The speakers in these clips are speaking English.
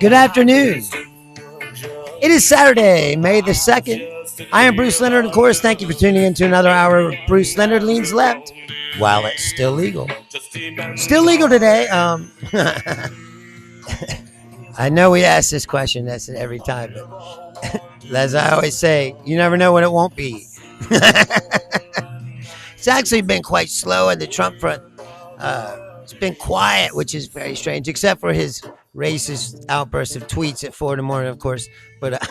Good afternoon. It is Saturday, May the 2nd. I am Bruce Leonard, of course. Thank you for tuning in to another hour of Bruce Leonard Leans Left while it's still legal. Still legal today. I know we ask this question, that's it every time, but as I always say, you never know when it won't be. It's actually been quite slow on the Trump front. It's been quiet, which is very strange, except for his racist outbursts of tweets at 4 in the morning, of course. But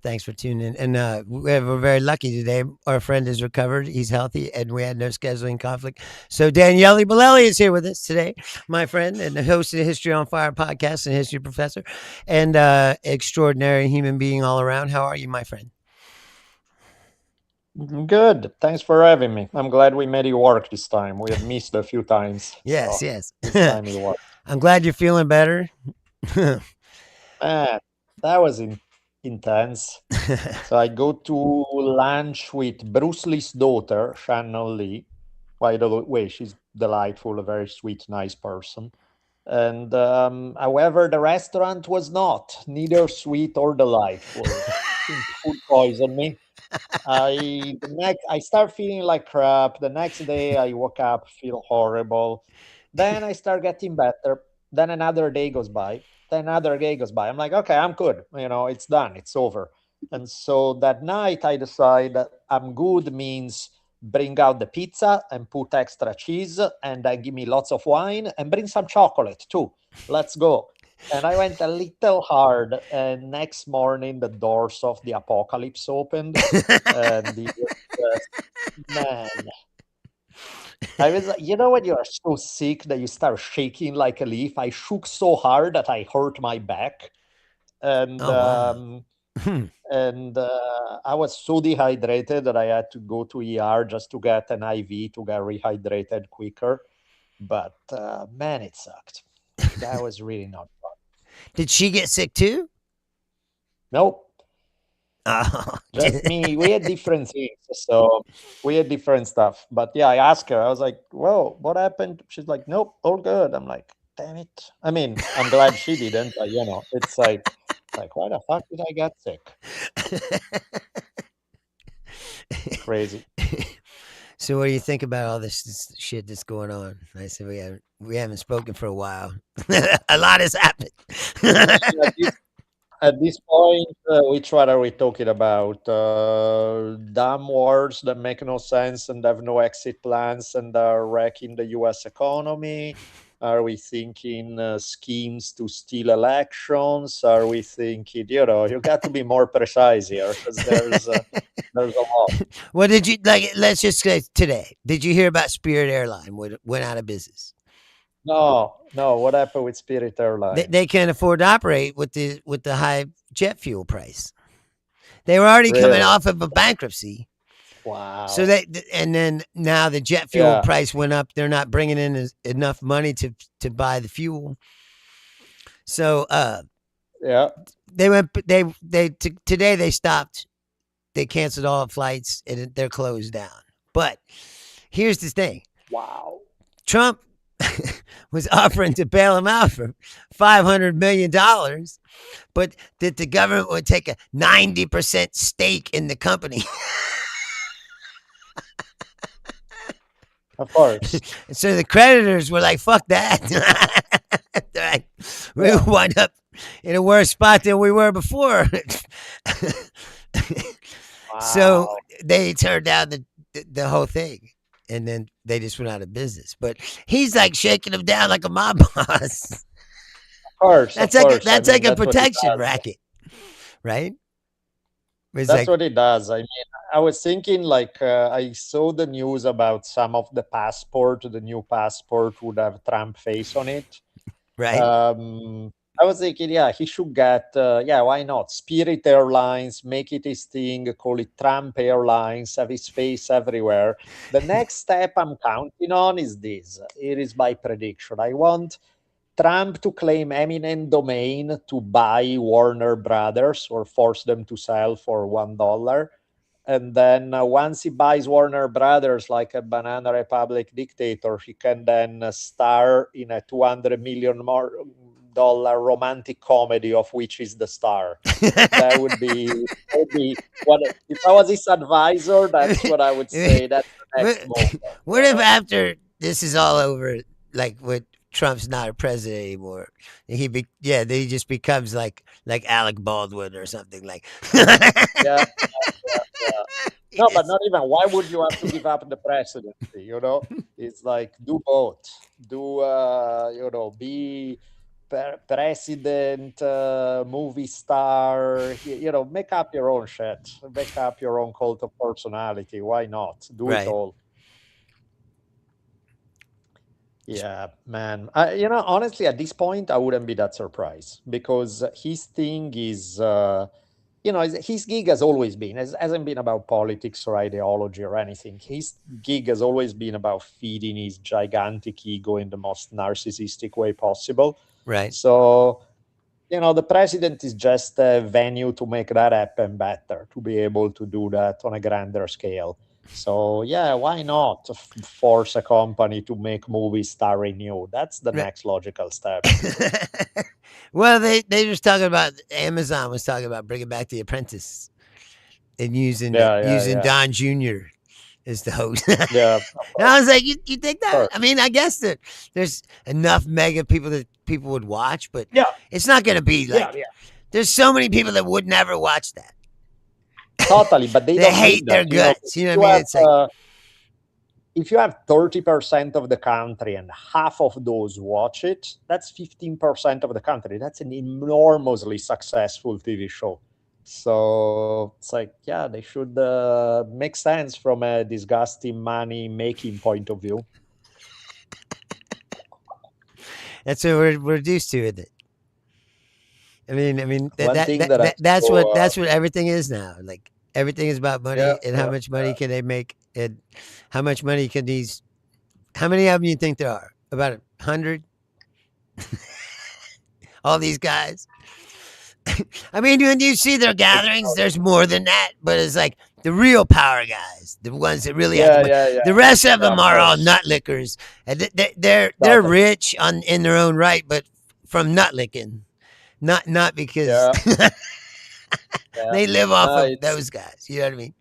thanks for tuning in. And we're very lucky today. Our friend is recovered. He's healthy, and we had no scheduling conflict. So Daniele Bolelli is here with us today, my friend, and the host of the History on Fire podcast and history professor, and extraordinary human being all around. How are you, my friend? Good. Thanks for having me. I'm glad we made it work this time. We have missed a few times. Yes, so yes. This time it worked. I'm glad you're feeling better. Man, that was intense. So I go to lunch with Bruce Lee's daughter, Shannon Lee. By the way, she's delightful, a very sweet, nice person. And however, the restaurant was not neither sweet or delightful. Food poisoned me. I start feeling like crap. The next day I woke up, feel horrible. Then I start getting better. Then another day goes by. Then another day goes by. I'm like, okay, I'm good. It's done. It's over. And so that night I decide that I'm good means bring out the pizza and put extra cheese and then give me lots of wine and bring some chocolate too. Let's go. And I went a little hard, and next morning the doors of the apocalypse opened, and it was man. I was like, when you are so sick that you start shaking like a leaf. I shook so hard that I hurt my back, and Oh, wow. I was so dehydrated that I had to go to ER just to get an IV to get rehydrated quicker. But man, it sucked. That was really not fun. Did she get sick too? Nope. Oh, Just me. We had different things. So we had different stuff. But yeah, I asked her, I was like, whoa, what happened? She's like, nope, all good. I'm like, damn it. I mean, I'm glad she didn't, but it's like, why the fuck did I get sick? Crazy. So what do you think about all this shit that's going on? I said we haven't spoken for a while. A lot has happened. At this point, which one are we talking about? Dumb wars that make no sense and have no exit plans and are wrecking the US economy? Are we thinking schemes to steal elections? Are we thinking, you got to be more precise here because there's a lot. What did you like? Let's just say today. Did you hear about Spirit Airline went out of business? No. What happened with Spirit They, Airlines? they can't afford to operate with the high jet fuel price. They were already coming Really? off of a bankruptcy. Wow. So and then now the jet fuel Yeah. price went up. They're not bringing in enough money to buy the fuel. So Yeah. today they stopped. They canceled all flights and they're closed down. But here's the thing. Wow. Trump was offering to bail him out for $500 million, but that the government would take a 90% stake in the company. Of course. And so the creditors were like, fuck that. Like, we wind up in a worse spot than we were before. So Wow. they turned down the whole thing. And then they just went out of business. But he's like shaking them down like a mob boss. Of course. That's of like course. that's I like mean, a that's what he protection does. racket, right? It's That's like, what it does. I mean, I was thinking like I saw the news about some of the passport. The new passport would have Trump face on it. right? I was thinking, yeah, he should get, why not? Spirit Airlines, make it his thing, call it Trump Airlines, have his face everywhere. The next step I'm counting on is this. It is my prediction. I want Trump to claim eminent domain to buy Warner Brothers or force them to sell for $1. and then once he buys Warner Brothers, like a Banana Republic dictator, he can then star in a $200 million romantic comedy of which he's the star. That would be what if I was his advisor. That's what I would say. That's the what, next move. what if after this is all over, like what Trump's not a president anymore, then he just becomes like Alec Baldwin or something like. Yeah, yeah, yeah. He No, but just not even. Why would you have to give up the presidency? It's like do both. Be president, movie star. Make up your own shit. Make up your own cult of personality. Why not? Do it right. all. Yeah, man. Honestly, at this point, I wouldn't be that surprised because his thing is, his gig has always been, hasn't been about politics or ideology or anything. His gig has always been about feeding his gigantic ego in the most narcissistic way possible. Right. So, the president is just a venue to make that happen better, to be able to do that on a grander scale. So, yeah, why not force a company to make movies starring you? That's the Right. next logical step. Well, they just talking about Amazon was talking about bringing back The Apprentice and Yeah, yeah, using yeah. Don Jr. as the host. Yeah, of And I course. was like, you think Of that? course. I mean, I guess that there's enough mega people that people would watch, but Yeah, it's not going to be yeah, like yeah. there's so many people that would never watch that. Totally, but they They don't hate need their that. guts. You know what I mean? It's like If you have 30% of the country and half of those watch it, that's 15% of the country. That's an enormously successful TV show. So it's like, yeah, they should make sense from a disgusting money making point of view. that's what we're reduced to with it. I mean One thing that I that's saw, what everything is now. Like everything is about yeah, money and how yeah, much money can they make and how much money can these. How many of them you think there are? About 100. All these guys. I mean, when you see their gatherings, there's more than that, but it's like the real power guys, the ones that really have the yeah, money. yeah, yeah, The rest of yeah, them of are all course. nut lickers, and they're Totally. rich in their own right, but from nut licking, not because Yeah, yeah. they live off No, of it's those guys. You know what I mean?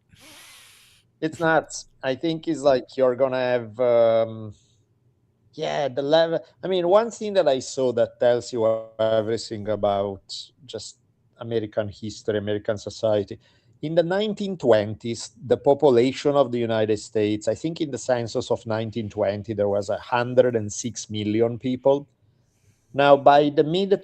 it's nuts. I think it's like you're gonna have yeah, the level. I mean, one thing that I saw that tells you everything about just American history, American society. In the 1920s, the population of the United States, I think in the census of 1920, there was 106 million people. Now, by the mid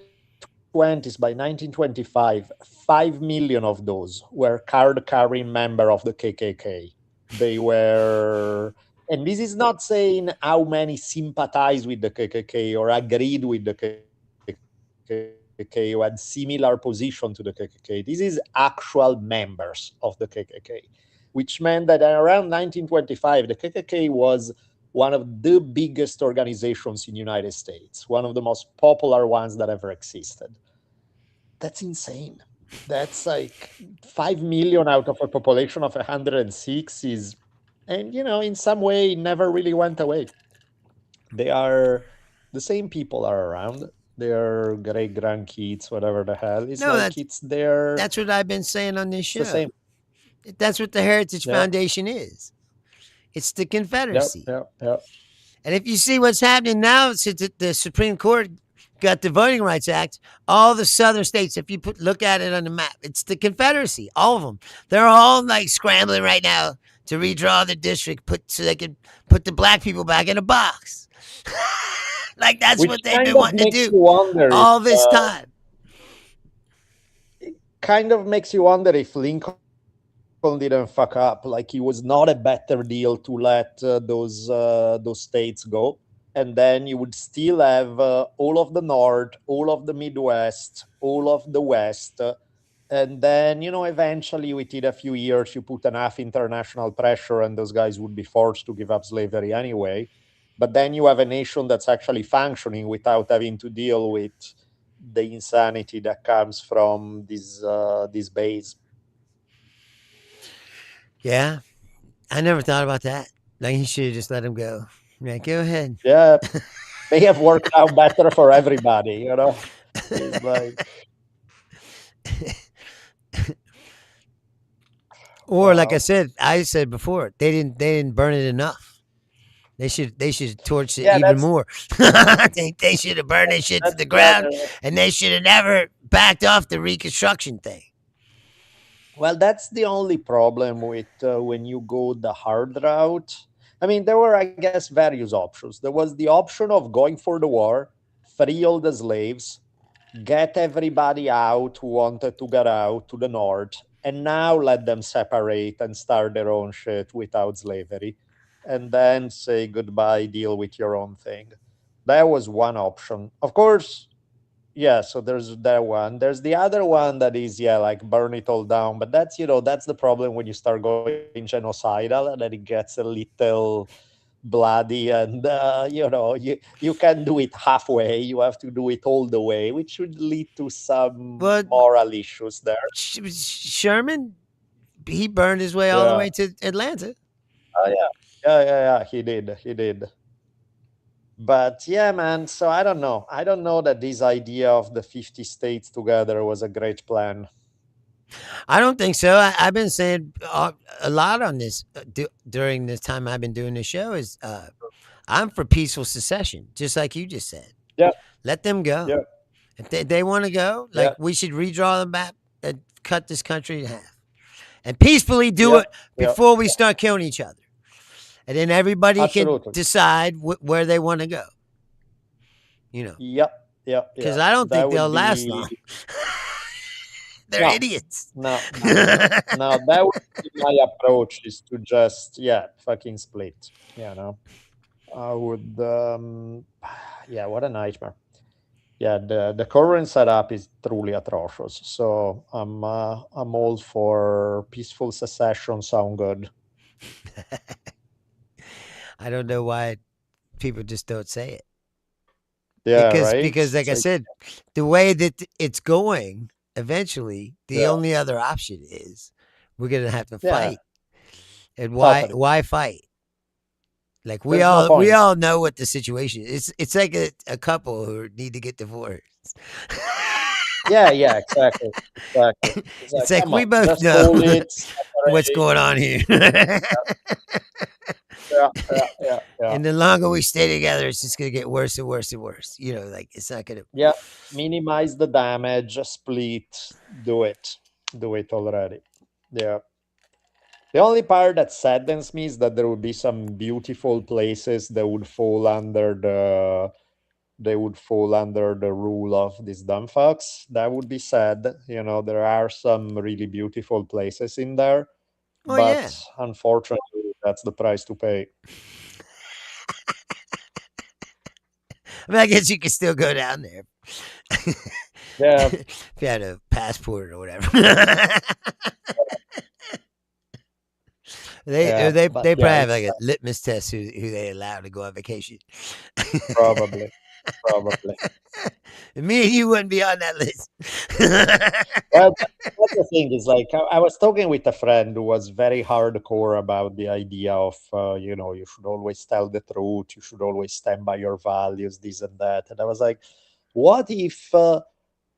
20s, by 1925, 5 million of those were card carrying member of the KKK. They were, and this is not saying how many sympathized with the KKK or agreed with the KKK or had similar position to the KKK. This is actual members of the KKK, which meant that around 1925, the KKK was one of the biggest organizations in United States, one of the most popular ones that ever existed. That's insane. That's like 5 million out of a population of 106 is, and in some way, never really went away. They are the same people are around. Their great grandkids, whatever the hell. It's No, like it's there. that's what I've been saying on this It's the show. same. That's what the Heritage Yeah. Foundation is. It's the Yep. Confederacy. Yep. Yep. And if you see what's happening now, since the Supreme Court got the Voting Rights Act, all the southern states, if you look at it on the map, it's the Confederacy, all of them. They're all like scrambling right now to redraw the district, so they can put the black people back in a box. Like that's Which what they've kind been of wanting to makes do you wonder if all this time. kind of makes you wonder if Lincoln didn't fuck up. Like, it was not a better deal to let those states go, and then you would still have all of the North, all of the Midwest, all of the West. And then, eventually within a few years, you put enough international pressure and those guys would be forced to give up slavery anyway. But then you have a nation that's actually functioning without having to deal with the insanity that comes from this base. Yeah, I never thought about that. Like he should have just let him go. Yeah, go ahead. Yeah, may have worked out better for everybody, you know? It's like, Or like wow. I said before, they didn't burn it enough. They should torch it Yeah, even more. They should have burned that shit to that's the the ground, other. and they should have never backed off the reconstruction thing. Well, that's the only problem with when you go the hard route. I mean, there were, I guess, various options. There was the option of going for the war, free all the slaves, get everybody out who wanted to get out to the north, and now let them separate and start their own shit without slavery, and then say goodbye, deal with your own thing. That was one option. Of course, yeah, so there's that one. There's the other one that is, yeah, like burn it all down. But that's, that's the problem when you start going genocidal and then it gets a little bloody and, you can do it halfway. You have to do it all the way, which would lead to some But moral issues there. Sherman, he burned his way all the Yeah. way to Atlanta. Oh, yeah. Yeah. He did. He did. But yeah, man. So I don't know. I don't know that this idea of the 50 states together was a great plan. I don't think so. I've been saying a lot on this during this time I've been doing the show. Is I'm for peaceful secession, just like you just said. Yeah. Let them go. Yeah. If they want to go, like Yeah. we should redraw them back and cut this country in half and peacefully do Yeah. it Yeah. before we start killing each other. And then everybody can Absolutely. decide where they want to go, you know, Yep. Yeah. because Yeah. I don't That think they'll would last be long. They're no, idiots. no. No, that would be my approach is to just, yeah, fucking split. I would yeah, what a nightmare. Yeah, the current setup is truly atrocious. So I'm all for peaceful secession. Sound good. I don't know why people just don't say it. Yeah, right. Because like It's I like, said, the way that it's going, eventually the yeah, only other option is we're gonna have to yeah, fight. And totally. why fight? Like we There's no all we point. all know what the situation is. It's like a couple who need to get divorced. Yeah, yeah, exactly, exactly. It's like, It's like come we on, both just know call it, what's separate. going on here. Yeah, yeah, yeah, yeah. And the longer we stay together, it's just gonna get worse and worse and worse. Like it's not gonna. Yeah, minimize the damage, split, do it. Do it already. Yeah. The only part that saddens me is that there would be some beautiful places that would fall under the rule of these dumb fucks. That would be sad. There are some really beautiful places in there, Oh yeah. but unfortunately, that's the price to pay. I mean, I guess you can still go down there Yeah, if you had a passport or whatever. yeah, but they yeah, probably have it's like a litmus test who they allow to go on vacation. probably, probably. Me and you wouldn't be on that list. Well, that's the thing is like I was talking with a friend who was very hardcore about the idea of you should always tell the truth, you should always stand by your values, this and that. And I was like, what if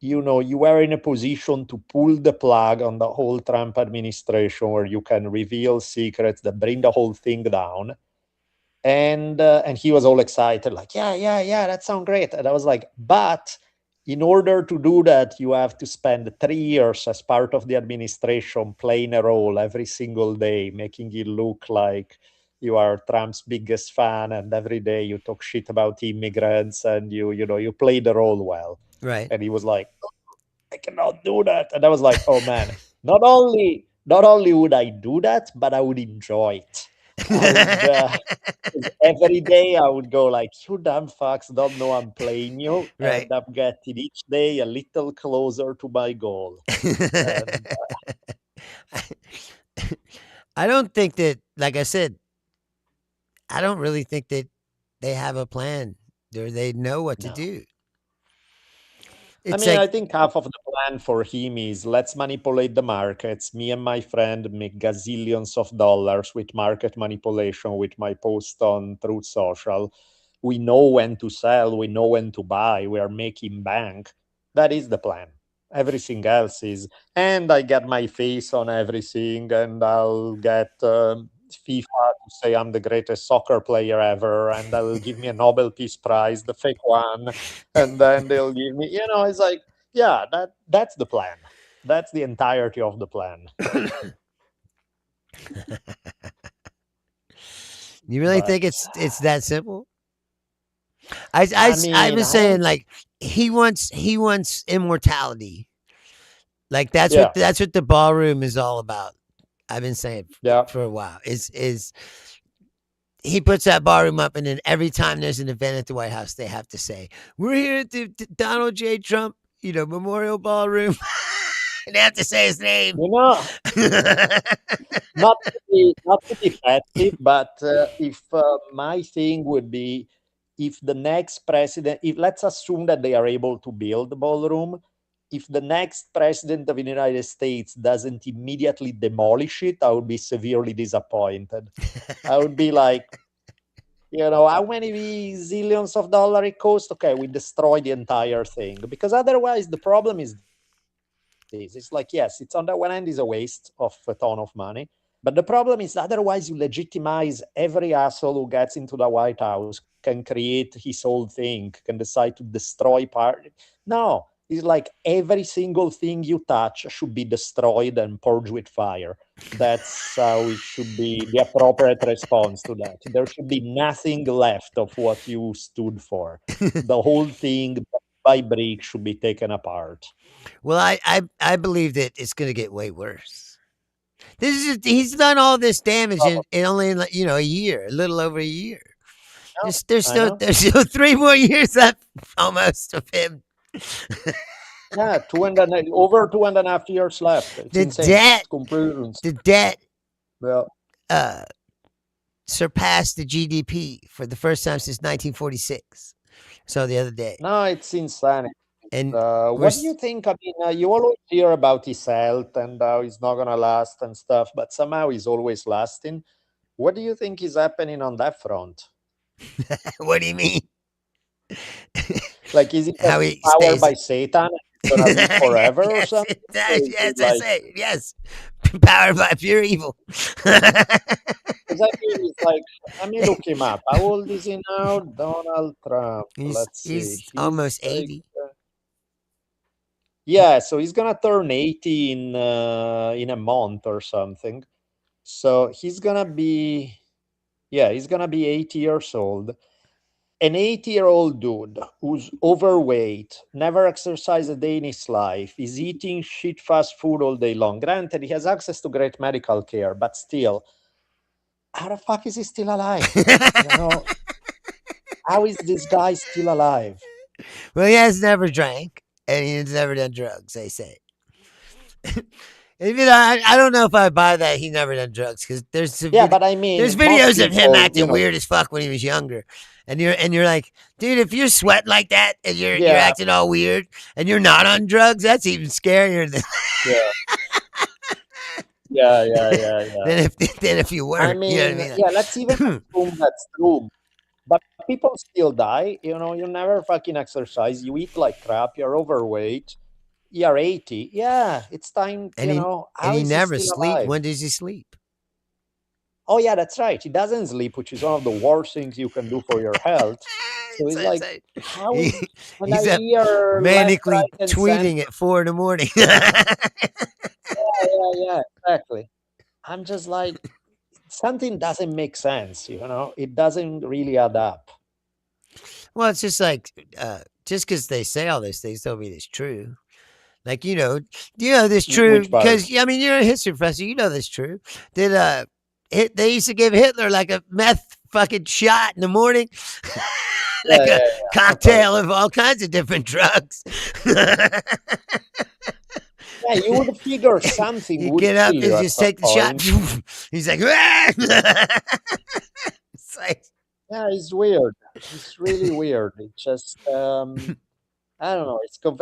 you were in a position to pull the plug on the whole Trump administration, where you can reveal secrets that bring the whole thing down? And he was all excited, like, yeah, that sounds great. And I was like, but in order to do that, you have to spend 3 years as part of the administration playing a role every single day, making it look like you are Trump's biggest fan, and every day you talk shit about immigrants, and you play the role well. Right. And he was like, I cannot do that. And I was like, oh man, not only would I do that, but I would enjoy it. I would 'Cause every day I would go like, "You damn fucks don't know I'm playing you," Right. and I'm getting each day a little closer to my goal. And I don't think that, like I said, I don't really think that they have a plan or they know what to no, do. I It's mean, like I think half of the plan for him is let's manipulate the markets. Me and my friend make gazillions of dollars with market manipulation with my post on Truth Social. We know when to sell, we know when to buy, we are making bank. That is the plan. Everything else is, and I get my face on everything, and I'll get FIFA to say I'm the greatest soccer player ever, and they'll give me a Nobel Peace Prize, the fake one, and then they'll give me, it's like, yeah, that's the plan. That's the entirety of the plan. you really But think it's that simple? I I mean, was I saying don't. like he wants immortality. Like Yeah, that's what the ballroom is all about. I've been saying yeah. for a while. Is he puts that ballroom up, and then every time there's an event at the White House, they have to say, "We're here at the Donald J. Trump, Memorial Ballroom." They have to say his name. You know, not to be festive, but if my thing would be, if the next president, if let's assume that they are able to build the ballroom, if the next president of the United States doesn't immediately demolish it, I would be severely disappointed. I would be like, how many zillions of dollars it cost? Okay, we destroy the entire thing, because otherwise the problem is this. It's like, yes, it's on the one hand is a waste of a ton of money, but the problem is otherwise you legitimize every asshole who gets into the White House, can create his own thing, can decide to destroy part. No, it's like every single thing you touch should be destroyed and purged with fire. That's how it should be the appropriate response to that. There should be nothing left of what you stood for. The whole thing, brick by brick, should be taken apart. Well, I believe that it's going to get way worse. He's done all this damage in only like, a year, a little over a year. No, There's I still know. there's still 3 more years left almost of him. Yeah, over 2.5 years left. It's the insane. debt It's completely insane. the debt Well, uh, surpassed the GDP for the first time since 1946. So the other day, no, it's insane. and we're What do you think? I mean, you always hear about his health and how he's not gonna last and stuff, but somehow he's always lasting. What do you think is happening on that front? what do you mean? Like, is he How just he powered stays? by Satan and he's gonna live forever or Yes, something? it does. Or is Yes, it I like, say yes. Powered by pure evil. because I mean, he's like, let me look him up. How old is he now? Donald Trump. he's Let's see. he's He's almost like, 80. yeah, so he's gonna turn 80 in a month or something. So he's gonna be 80 years old. An 80-year-old dude who's overweight, never exercised a day in his life, is eating shit fast food all day long. Granted, he has access to great medical care, but still, how the fuck is he still alive? You know, how is this guy still alive? Well, he has never drank and he's never done drugs, they say. I don't know if I buy that he never done drugs because Yeah, but I there's mean, most videos of him people, acting weird as fuck when he was younger, and you're like, dude, if you're sweating like that and you're yeah, acting all weird and you're not on drugs, that's even scarier than yeah, yeah. than if you I were. You know what I mean, mean? yeah, let's even Like, assume that's true. But people still die. You never fucking exercise. You eat like crap. You're overweight. You're 80. Yeah, it's time. and How he is he never still sleep. alive? When does he sleep? Oh, yeah, that's right. He doesn't sleep, which is one of the worst things you can do for your health. So it's, it's it's like, like how he, is, and I he's up hear left, manically right, and center. tweeting at 4 in the morning. Yeah, exactly. I'm just like, something doesn't make sense. It doesn't really add up. Well, it's just like just because they say all those things don't mean it's true. Like this true Which part? because I mean you're a history professor. You know this true. That they used to give Hitler like a meth fucking shot in the morning, like a Yeah. I've heard. cocktail of all kinds of different drugs. Yeah, you would figure something You would get kill up and you at just some take the shot. point. He's like, "Ah!" It's like Yeah, it's weird. It's really weird. It just, I don't know.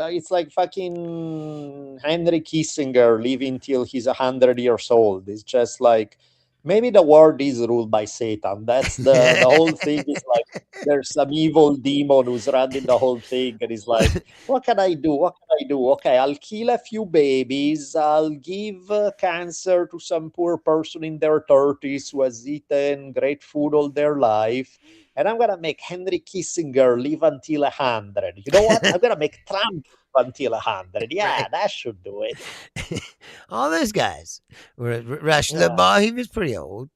It's like fucking Henry Kissinger living till he's 100 years old. It's just like maybe the world is ruled by Satan. That's the whole thing. Is like there's some evil demon who's running the whole thing, and he's like, "What can I do? What can I do? Okay, I'll kill a few babies. I'll give cancer to some poor person in their 30s who has eaten great food all their life." And I'm gonna make Henry Kissinger live until 100. You know what? I'm gonna make Trump live until 100. Yeah, Right. that should do it. All those guys. Rush Yeah. Limbaugh, he was pretty old.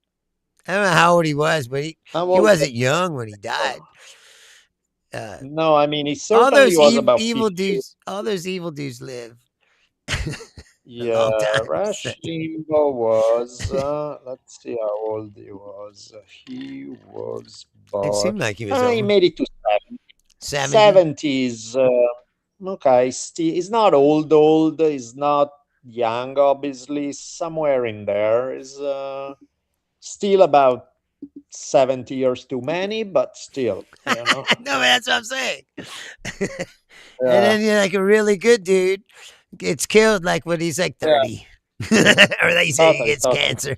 I don't know how old he was, but I'm he also wasn't young when he died. Uh, no, I mean he all certainly those was about evil 50. dudes, all those evil dudes live a Yeah, long time. So Rush Limbaugh was let's see how old he was. He was it born. seemed like he was He old. made it to 70. 70s. Okay, still he's not old. He's not young, obviously. Somewhere in there is still about 70 years too many, but still, you know. No, but that's what I'm saying. And Yeah, then you're like a really good dude gets killed like when he's like yeah, 30. Or like you say, he totally, gets totally. cancer.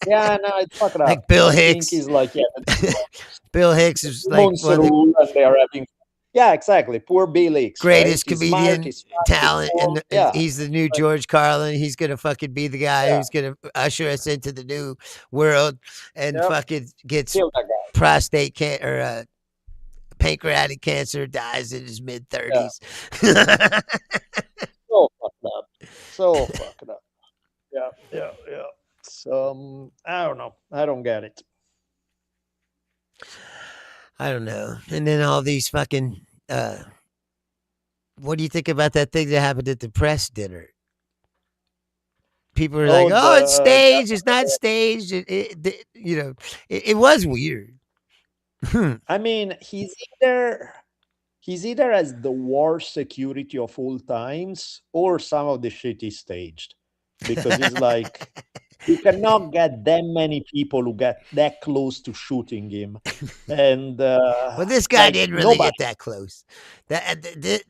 Yeah, no, it's fucked up. Like Bill I think Hicks. he's like, yeah, Bill Hicks the is like demons one of the rule and they are having. Yeah, exactly. Poor Bill Hicks, right? greatest He's smart, comedian he's fun, he's talent, cool. and Yeah, he's the new but George Carlin. He's gonna fucking be the guy yeah, who's gonna usher us into the new world, and yep. fucking gets Kill that guy. prostate cancer or pancreatic cancer, dies in his mid Yeah, 30s. so fucked up. So fucked up. Yeah, yeah, yeah. So I don't know. I don't get it. I don't know. And then all these fucking what do you think about that thing that happened at the press dinner? People are like, Oh, "Oh, it's that staged. It's not staged." It was weird. I mean, he's either as the worst security of all times or some of the shit is staged because it's like you cannot get that many people who get that close to shooting him, and Well, this guy like didn't really get nobody. that close.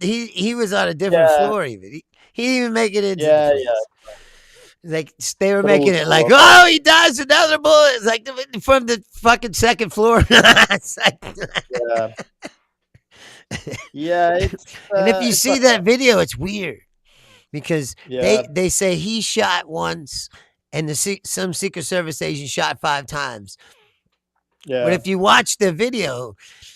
He was on a different Yeah, floor. Even he didn't even make it into the yeah, yeah. place. Like they were True, making it like, true. Okay. oh, he dies another bullet. It's like from the fucking second floor. It's like, Yeah, yeah. and if you It's see fucked that up. video, it's weird because Yeah, they say he shot once, and some Secret Service agent shot 5 times. But yeah, if you watch the video,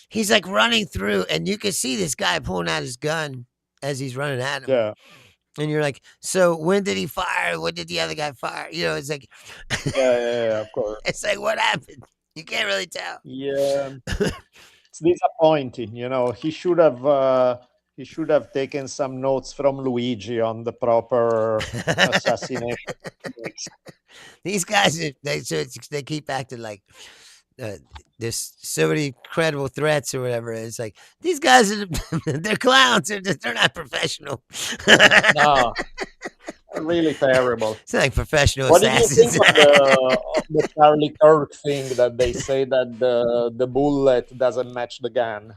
he's like running through, and you can see this guy pulling out his gun as he's running at him. yeah, And you're like, so when did he fire? When did the other guy fire? It's like, yeah, yeah, yeah. Of course. it's like, what happened? You can't really tell. Yeah. It's disappointing, he should have taken some notes from Luigi on the proper assassination techniques. These guys, they keep acting like uh, there's so many credible threats or whatever. It's like these guys are they're clowns. They're not professional. It's No, really terrible. not like professional What did you think assassins. of the Charlie Kirk thing that they say that the bullet doesn't match the gun?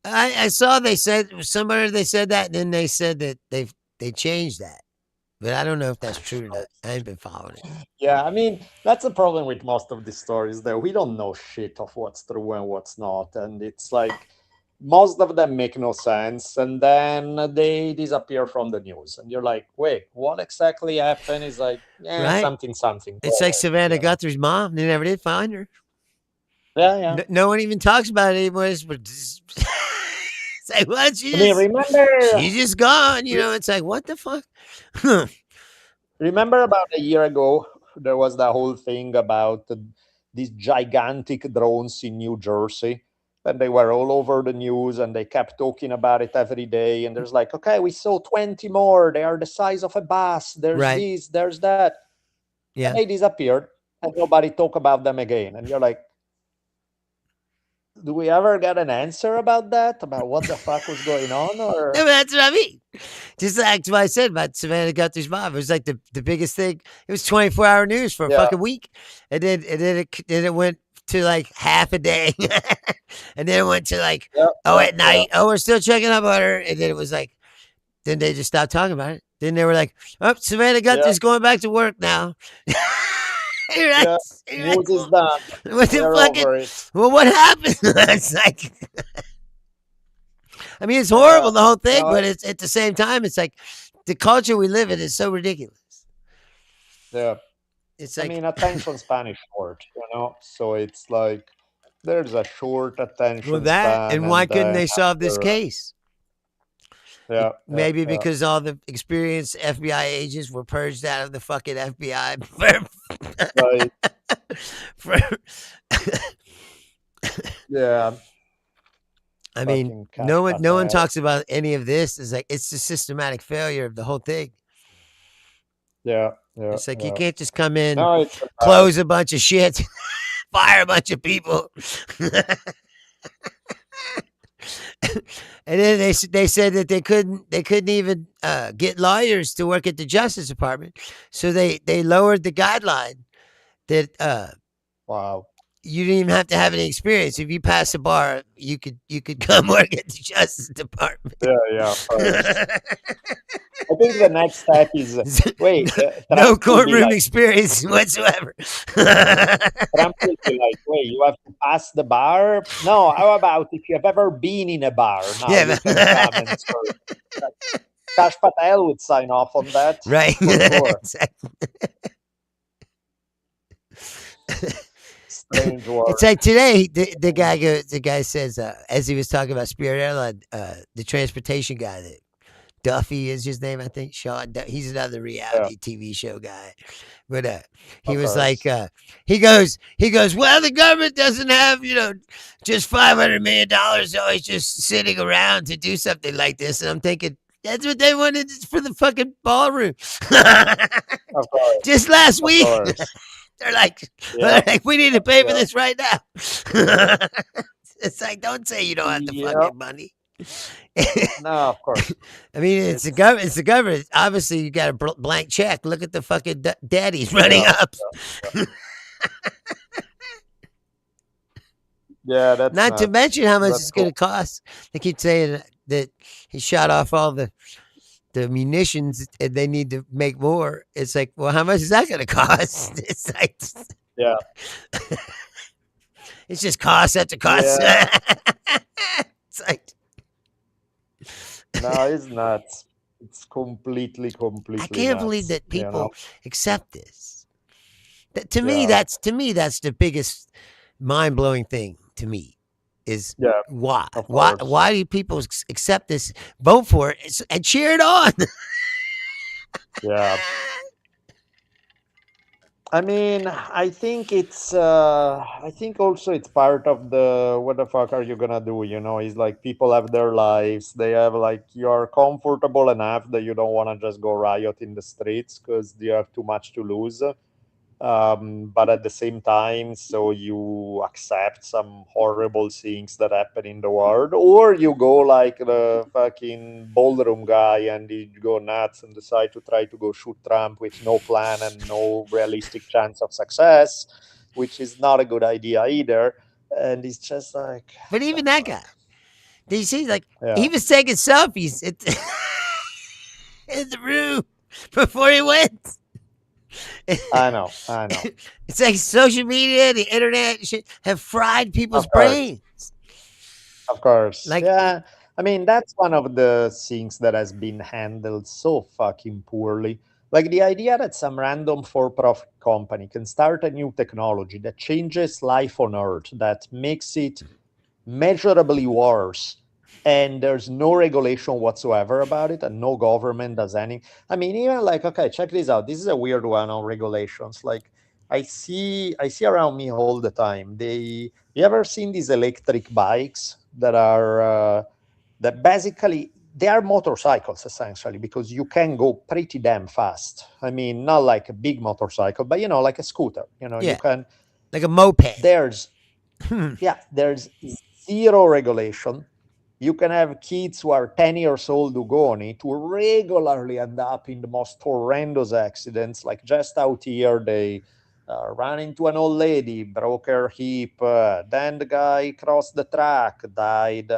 I saw they said somewhere they said that, and then they said that they changed that, but I don't know if that's true or not. I ain't been following it. Yeah, I mean, that's the problem with most of these stories, though. We don't know shit of what's true and what's not. And it's like most of them make no sense. And then they disappear from the news. And you're like, wait, what exactly happened? Is like, Right? something, something. It's like Savannah You know? Guthrie's mom. They never did find her. Yeah, yeah. No one even talks about it anymore. It's like, what? I mean, She's just gone. It's like, what the fuck? remember about a year ago, there was that whole thing about these gigantic drones in New Jersey. And they were all over the news and they kept talking about it every day. And there's like, okay, we saw 20 more. They are the size of a bus. There's Right. this, there's that. Yeah. And they disappeared and nobody talk about them again. And you're like, do we ever get an answer about that? About what the fuck was going on? No, Or but that's what I mean. Just like what I said about Savannah Guthrie's mom. It was like the biggest thing. It was 24-hour news for a yeah, fucking week. And then it went to like half a day, and then it went to like, Yeah, oh, yeah, at yeah, night, oh, we're still checking on butter, and then it was like, then they just stopped talking about it. Then they were like, oh, Savannah yeah, Guthrie's going back to work now. You're right. yeah. You're right. News is done. What the We're fucking? over it. Well, what happened? It's like, I mean, it's Yeah. horrible the whole thing, No, but it's at the same time, it's like the culture we live in is so ridiculous. yeah. It's I like, mean, attention span is short, so it's like there's a short well, attention that, span, and why and couldn't then they solve this after, case? yeah, yeah, Maybe yeah, because all the experienced FBI agents were purged out of the fucking FBI like, for yeah, I mean, fucking no Cash one no one Patel. talks about any of this. It's like it's the systematic failure of the whole thing. Yeah, yeah, It's like you yeah. can't just come in, No, it's a bad. close a bunch of shit, fire a bunch of people, and then they said that they couldn't even get lawyers to work at the Justice Department, so they lowered the guideline that Wow. you didn't even have to have any experience. If you pass the bar, you could come work at the Justice Department. Yeah, yeah, of course. I think the next step is wait, No Trump will be courtroom like, experience whatsoever. Trump will be like, wait, you have to pass the bar? No, how about if you have ever been in a bar? Now Yeah, you can come and serve. Like, Kash Patel would sign off on that right. for sure. Exactly. Strange It's world. like today, the guy says, as he was talking about Spirit Airline, the transportation guy, that Duffy is his name, I think. Sean, he's another Yeah, reality TV show guy, but he of was like, course. he goes, well, the government doesn't have, just $500 million, so it's just sitting around to do something like this, and I'm thinking. That's what they wanted for the fucking ballroom. Of course. Just last Of week. course. They're like, Yeah, we need to pay for yeah. this right now. It's like, don't say you don't have the Yeah. fucking money. No, of course. I mean, it's the It's government. It's the government. Obviously, you got a blank check. Look at the fucking daddies running yeah, up. yeah. Yeah, that's Not to nuts. mention how much That's it's going cool. to cost. They keep saying that he shot off all the munitions and they need to make more. It's like, well, how much is that going to cost? It's like, Yeah. it's just cost after cost. Yeah. It's like, No, it's nuts. It's I completely can't believe nuts. that people accept this. To me, Yeah. that's the biggest mind blowing thing to me is Yeah, why of why course. why do people accept this, vote for it, and cheer it on? Yeah. I mean, I think also it's part of the what the fuck are you gonna do? It's like people have their lives. They have like you're comfortable enough that you don't want to just go riot in the streets because you have too much to lose. But at the same time, so you accept some horrible things that happen in the world, or you go like the fucking ballroom guy and you go nuts and decide to try to go shoot Trump with no plan and no realistic chance of success, which is not a good idea either. And it's just like, But the even that guy, fuck? did you see, like, he Yeah, was taking selfies in the room before he went. I know, I know. It's like social media, the internet shit have fried people's Of course. brains. Of course. Like, Yeah. I mean, that's one of the things that has been handled so fucking poorly. Like the idea that some random for profit company can start a new technology that changes life on Earth, that makes it measurably worse, and there's no regulation whatsoever about it, and no government does any. I mean, even like, okay, check this out. This is a weird one on regulations. Like, I see around me all the time. You ever seen these electric bikes that basically they are motorcycles essentially because you can go pretty damn fast. I mean, not like a big motorcycle, but like a scooter. You yeah, can. like a moped. There's Yeah, there's zero regulation. You can have kids who are 10 years old who go on it, who regularly end up in the most horrendous accidents. Like just out here, ran into an old lady, broke her hip. Then the guy crossed the track, died.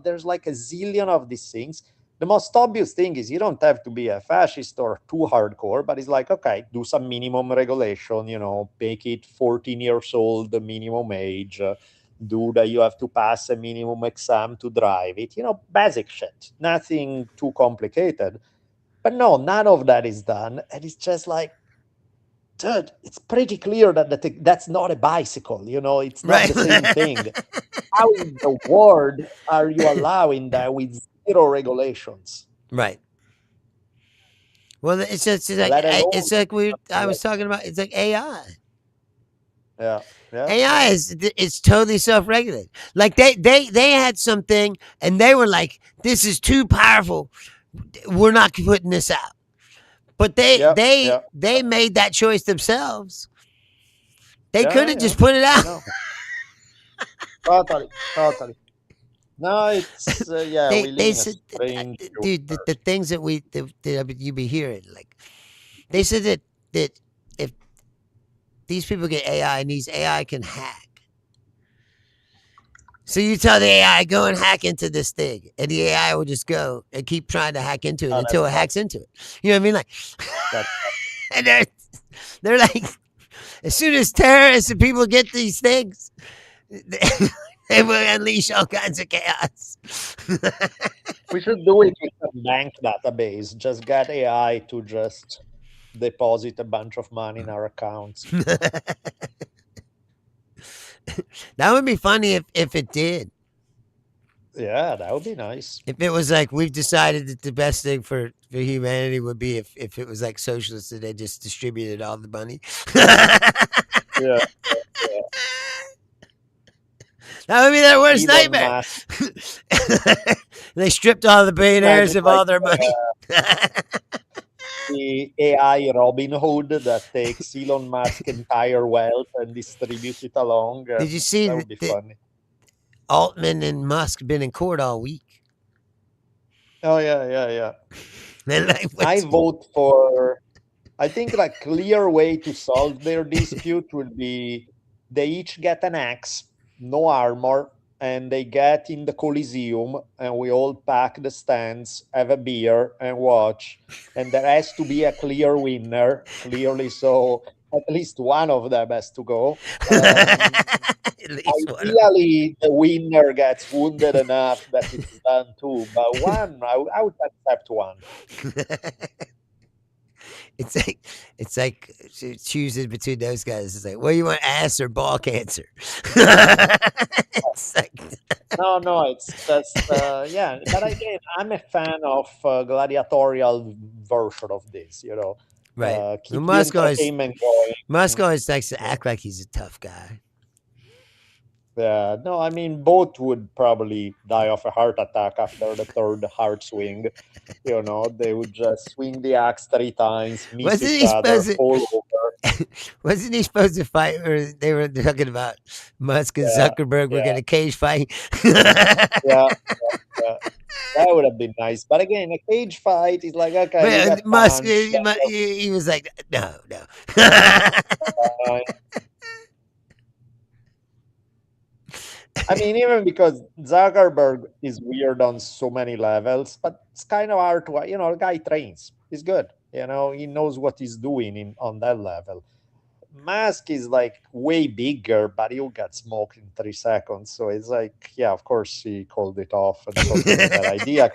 There's like a zillion of these things. The most obvious thing is you don't have to be a fascist or too hardcore, but it's like, okay, do some minimum regulation, make it 14 years old, the minimum age. Do that you have to pass a minimum exam to drive it, basic shit, nothing too complicated. But no, none of that is done. And it's just like, dude, it's pretty clear that that's not a bicycle. It's not Right. the same thing. How in the world are you allowing that with zero regulations? Right. Well, it's just it's like Let alone, it's like I like, was talking about. It's like AI. yeah, yeah, AI yeah, is it's totally self-regulated. Like they had something and they were like, "This is too powerful. We're not putting this out." But they yeah, they yeah, they made that choice themselves. They could yeah, have yeah. just put it I out. know. Totally, totally. No, it's yeah, we live They in a said, strange dude, the universe. things that you be hearing, like they said that if these people get AI and these AI can hack. So you tell the AI, go and hack into this thing, and the AI will just go and keep trying to hack into it Oh, that's until it not hacks into it. You know what I mean? Like, that. and they're like, as soon as terrorists and people get these things, they will unleash all kinds of chaos. We should do it with a bank database. Just get AI to just deposit a bunch of money in our accounts. That would be funny if it did. Yeah, that would be nice. If it was like we've decided that the best thing for humanity would be if it was like socialists and they just distributed all the money. Yeah, yeah. That would be their worst Elon nightmare. Musk. They stripped all the billionaires Imagine of like all their money. the AI Robin Hood that takes Elon Musk's entire wealth and distributes it along. Did you see That would be that funny. Altman and Musk been in court all week? Oh yeah, yeah, yeah. They're like, I what's vote for. I think a clear way to solve their dispute would be they each get an axe, no armor, and they get in the Coliseum, and we all pack the stands, have a beer, and watch. And there has to be a clear winner, clearly. So at least one of them has to go. at least one of Ideally, the winner gets wounded enough that it's done too. But one, I would accept one. them. It's like choosing between those guys. It's like, well, you want ass or ball cancer? It's like, No, no, it's just yeah. But again, I'm a fan of gladiatorial version of this. right. Well, Keep the entertainment Musk going. always likes to Yeah, act like he's a tough guy. yeah. No, I mean both would probably die of a heart attack after the third heart swing. They would just swing the axe 3 times, miss Wasn't each he other, supposed to? fall over. Wasn't he supposed to fight? Or they were talking about Musk and Yeah, Zuckerberg were yeah, going to cage fight. yeah, yeah. That would have been nice. But again, a cage fight is like, okay, you But get Musk, punched. he was like, no, no. Uh, I mean, even because Zuckerberg is weird on so many levels, but it's kind of hard to, the guy trains. He's good. He knows what he's doing on that level. Musk is like way bigger, but he'll get smoked in 3 seconds. So it's like, yeah, of course he called it off and thought it was a bad idea.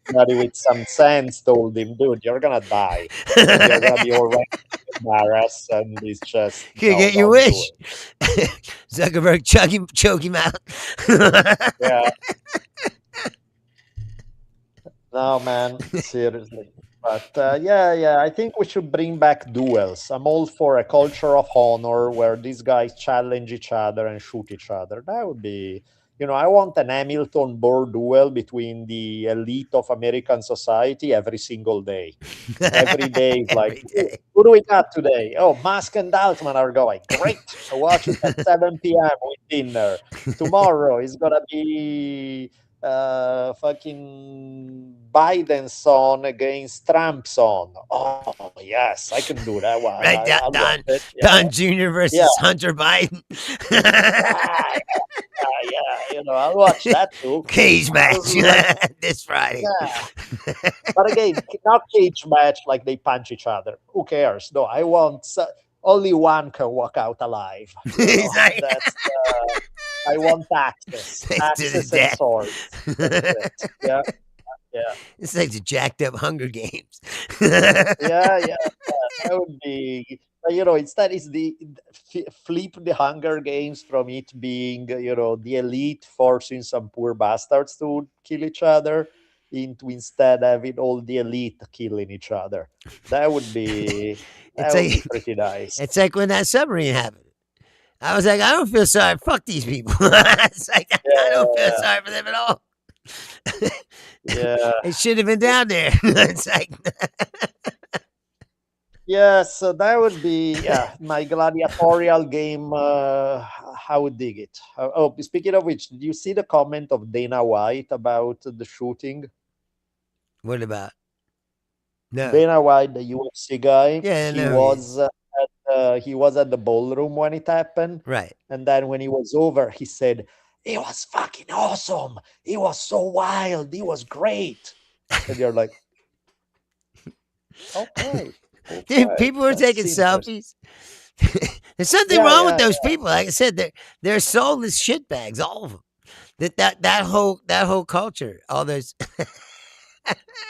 Somebody with some sense told him, dude, you're gonna die and you're gonna be already embarrassed. And he's just, You no, get your don't do wish. it. Zuckerberg choke him out. Yeah, no, man, seriously. But yeah, yeah, I think we should bring back duels. I'm all for a culture of honor where these guys challenge each other and shoot each other. That would be, I want an Hamilton Burr duel between the elite of American society every single day. Every day is like, Every "Ooh, day. who do we got today? Oh, Musk and Altman are going. Great. I watch it at 7 p.m. with dinner. Tomorrow is going to be fucking Biden's son against Trump's son. Oh yes, I can do that one. Right, I'll watch Don it. Yeah, Don Jr. yeah, versus Hunter Biden. yeah, yeah. I'll watch that too. Cage match Like, this Friday. yeah. But again, not cage match like they punch each other. Who cares? No, I want only one can walk out alive. He's like, That's I want axes, to the axes and death. swords. That's it. Yeah, yeah, It's like the jacked up Hunger Games. yeah, yeah. That would be. Instead is flip the Hunger Games from it being the elite forcing some poor bastards to kill each other into instead having all the elite killing each other. That would be it's that would be like pretty nice. it's like when that submarine happened. I was like, I don't feel sorry. Fuck these people. It's like I don't feel Yeah, sorry for them at all. yeah. It should have been down there. It's like Yeah, so that would be my gladiatorial game. I would dig it. Oh, speaking of which, did you see the comment of Dana White about the shooting? what about? No. Dana White, the UFC guy, Yeah, no, he is. he was at the ballroom when it happened, Right. and then when he was over, he said, "It was fucking awesome. It was so wild. It was great." And you're like, okay, Dude, okay, people were that's taking interesting. selfies. There's something Yeah, wrong with yeah, those people. Like I said, they're soulless shitbags, all of them. That whole culture, all those.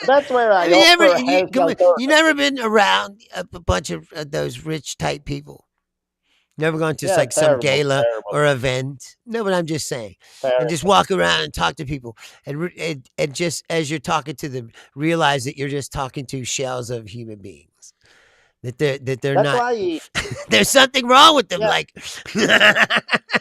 that's where I Have you ever offer a healthy you alternative. never been around a bunch of those rich type people? Never gone to Yeah, like some terrible, gala terrible, or event. No, but I'm just saying, and just terrible. walk around and talk to people, and just as you're talking to them, realize that you're just talking to shells of human beings. That they're That's not. why, There's something wrong with them, yeah, like yeah,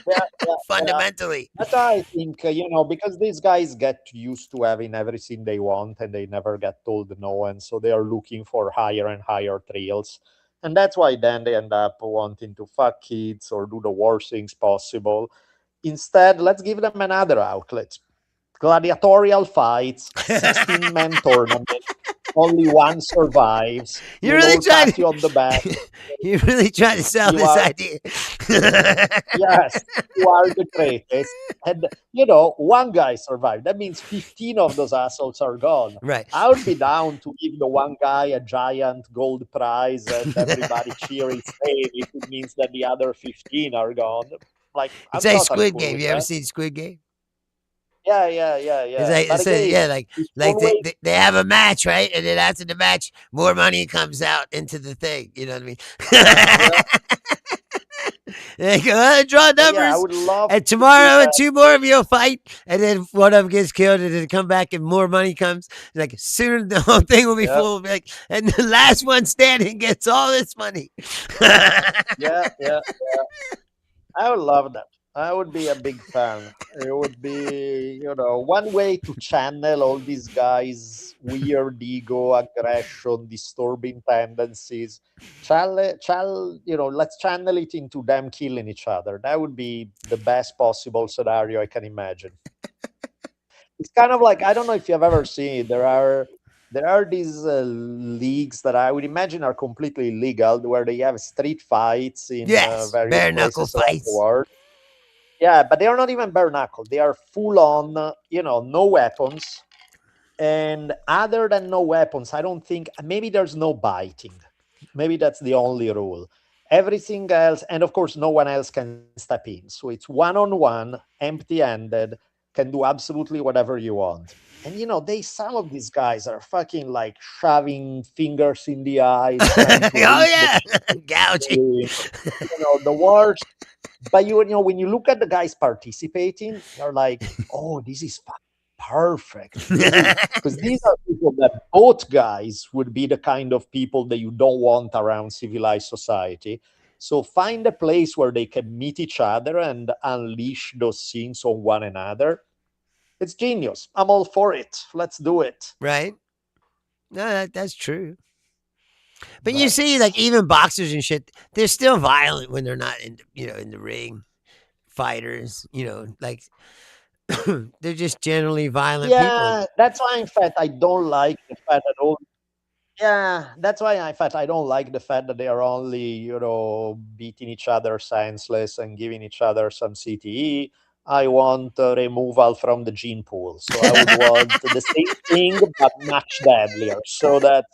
yeah, yeah. fundamentally. That's why I think, because these guys get used to having everything they want and they never get told no. And so they are looking for higher and higher thrills. And that's why then they end up wanting to fuck kids or do the worst things possible. Instead, let's give them another outlet. Gladiatorial fights, 16-man tournament. Only one survives. You're We'll really all trying pat to. you on the back. You're really trying to sell You this are idea. Yes, you are the greatest. And one guy survived. That means 15 of those assholes are gone. Right. I would be down to give the one guy a giant gold prize and everybody cheer his name if it means that the other 15 are gone. Like, It's I'm like totally Squid cool Game. with You ever that. seen Squid Game? Yeah, yeah, yeah, It's yeah. like But it's a, again, yeah, like it's like they, always, they they have a match, right? And then after the match, more money comes out into the thing. You know what I mean? yeah, They go, draw yeah, I numbers, would love and to see tomorrow that. two more of you will fight, and then one of them gets killed, and then come back and more money comes. Like soon the whole thing will be Yeah, full. Like, and the last one standing gets all this money. yeah, yeah. I would love that. I would be a big fan. It would be, one way to channel all these guys' weird ego, aggression, disturbing tendencies. Let's channel it into them killing each other. That would be the best possible scenario I can imagine. It's kind of like, I don't know if you've ever seen it. There are these leagues that I would imagine are completely illegal, where they have street fights in Yes, various bare knuckle places around the fights. world. Yeah, but they are not even bare knuckle. They are full on, no weapons. And other than no weapons, I don't think, maybe there's no biting. Maybe that's the only rule. Everything else, and of course, no one else can step in. So it's one on one, empty handed, can do absolutely whatever you want. And some of these guys are fucking like shoving fingers in the eyes, trying to Oh rip the yeah, shit gouging. in, the worst. But when you look at the guys participating, you're like, oh, this is perfect. This is because these are people that both guys would be the kind of people that you don't want around civilized society. So find a place where they can meet each other and unleash those scenes on one another. It's genius. I'm all for it. Let's do it. Right? No, that's true. But you see, like That's even boxers and shit, they're still violent when they're not in the ring. Fighters, like They're just generally violent people. Yeah, that's why in fact I don't like the fact that all yeah, that's why in fact I don't like the fact that they are only, beating each other senseless and giving each other some CTE. I want removal from the gene pool. So I would want the same thing but much deadlier, so that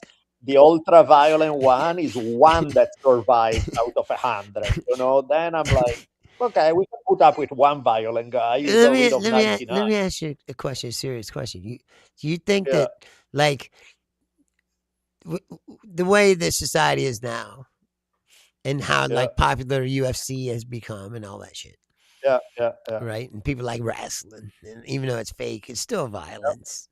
the ultra violent one is one that survives out of 100. Then I'm like, okay, we can put up with one violent guy. You let got me rid of let me a- 99. let me ask you a question, a serious question. Do you think Yeah, that like the way the society is now and how yeah, like popular UFC has become and all that shit, yeah, yeah, yeah, right? And people like wrestling, and even though it's fake, it's still yeah. violence.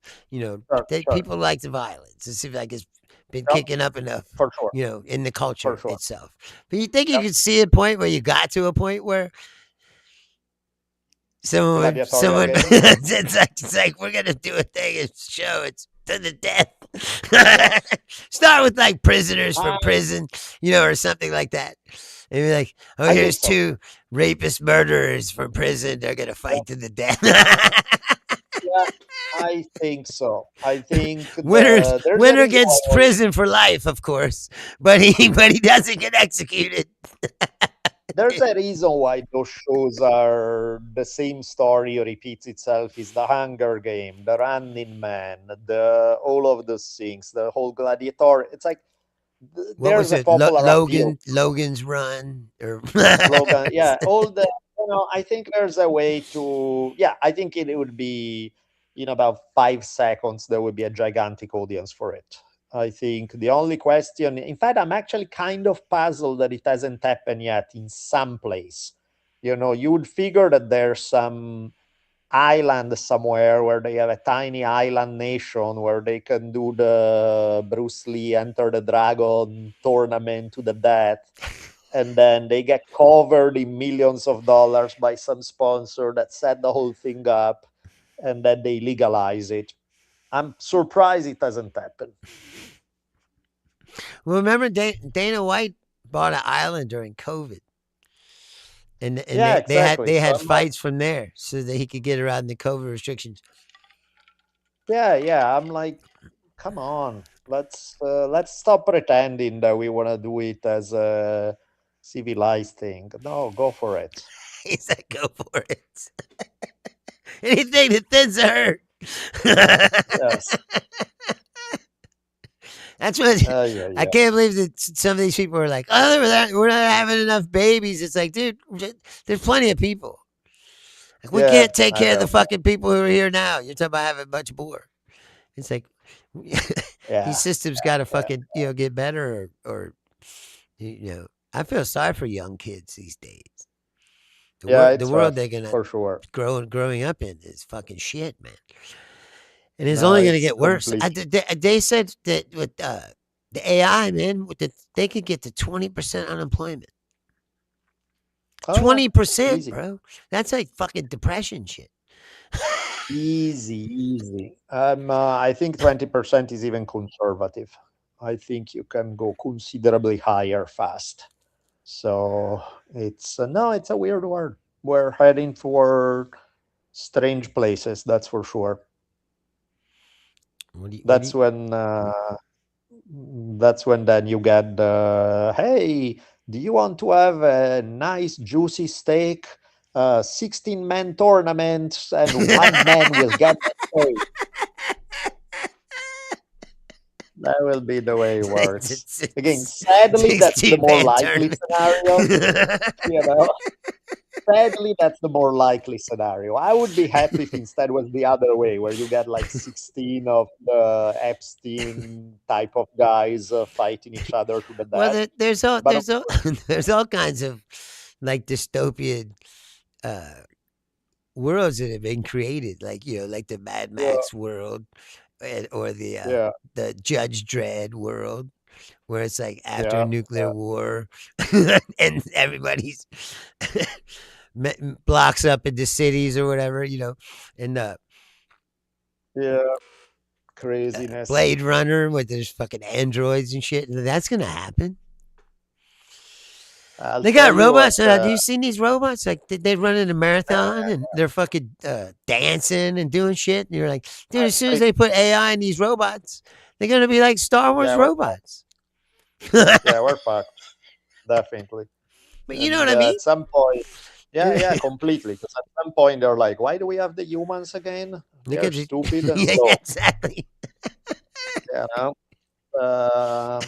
Sure, sure. People like the violence. It seems like it's been Yep, kicking up enough, for sure, in the for culture sure. itself. But you think you Yep. could see a point where you got to a point where Gladiatorial someone games. it's like we're gonna do a thing and show it's to the death. Yeah. Start with like prisoners from I prison, or something like that. And be like, oh, I think here's so. two rapist murderers from prison. They're gonna Yeah, fight to the death. yeah, I think so. I think Winner there's a winner reason why gets prison for life, of course, but he doesn't get executed. those shows are the same story repeats itself. Is the Hunger Game, the Running Man, the all of those things, the whole Gladiator. It's like What was there's a it? popular appeal. Logan's Run or Logan, yeah, all the I think there's a way to, yeah, I think it would be in about 5 seconds there would be a gigantic audience for it. I think the only question, in fact, I'm actually kind of puzzled that it hasn't happened yet in some place. You would figure that there's some island somewhere where they have a tiny island nation where they can do the Bruce Lee Enter the Dragon tournament to the death, and then they get covered in millions of dollars by some sponsor that set the whole thing up, and then they legalize it. I'm surprised it hasn't happened. Well, remember Dana White bought an island during COVID, and Yeah, they had exactly. they So had I'm like, fights from there so that he could get around the COVID restrictions. yeah, yeah. I'm like, come on, let's stop pretending that we want to do it as a civilized thing. No, go for it. He said, "Go for it. Anything that thins the hurt." Yes. That's what Yeah, I yeah, can't believe that some of these people are like, "Oh, we're not having enough babies." It's like, dude, there's plenty of people. Like, we yeah. can't take I care of the know. fucking people who are here now. You're talking about having much more. It's like these Yeah, systems got to yeah, fucking get better, or I feel sorry for young kids these days. yeah. The It's world rough they're gonna for sure. growing up in is fucking shit, man. And it's No, only gonna it's get worse. complete. They said that with the AI, man, they could get to 20% unemployment. Oh yeah, 20%, easy. bro. That's like fucking depression shit. Easy, easy. I think 20% is even conservative. I think you can go considerably higher fast. So it's no, it's a weird word. We're heading for strange places, that's for sure. What do you? That's when then you get the, hey, do you want to have a nice juicy steak, 16-man tournament, and one man will get the steak? That will be the way it works. Again, sadly, that's the 16 more man likely tournament. scenario. You know, sadly, that's the more likely scenario. I would be happy if instead was the other way, where you get like 16 of the Epstein type of guys fighting each other to the Well, death. But of course, there's all kinds of like dystopian uh, worlds that have been created, like like the Mad yeah, Max world, or yeah, the Judge Dredd world, where it's like after yeah, a nuclear war, and everybody's blocks up into cities or whatever, and yeah, craziness. Blade Runner, where there's fucking androids and shit. That's gonna happen. I'll They got tell you robots. what. Do you seen these robots? Like they run in a marathon and they're fucking dancing and doing shit. And you're like, dude, as soon as I, they put AI in these robots, they're gonna be like Star Wars yeah, robots. But we're fucked, definitely. you know what And I mean? at some point, yeah, completely. Because at some point they're like, why do we have the humans again? Look They're at it. stupid and Yeah, slow. exactly. You know. Uh,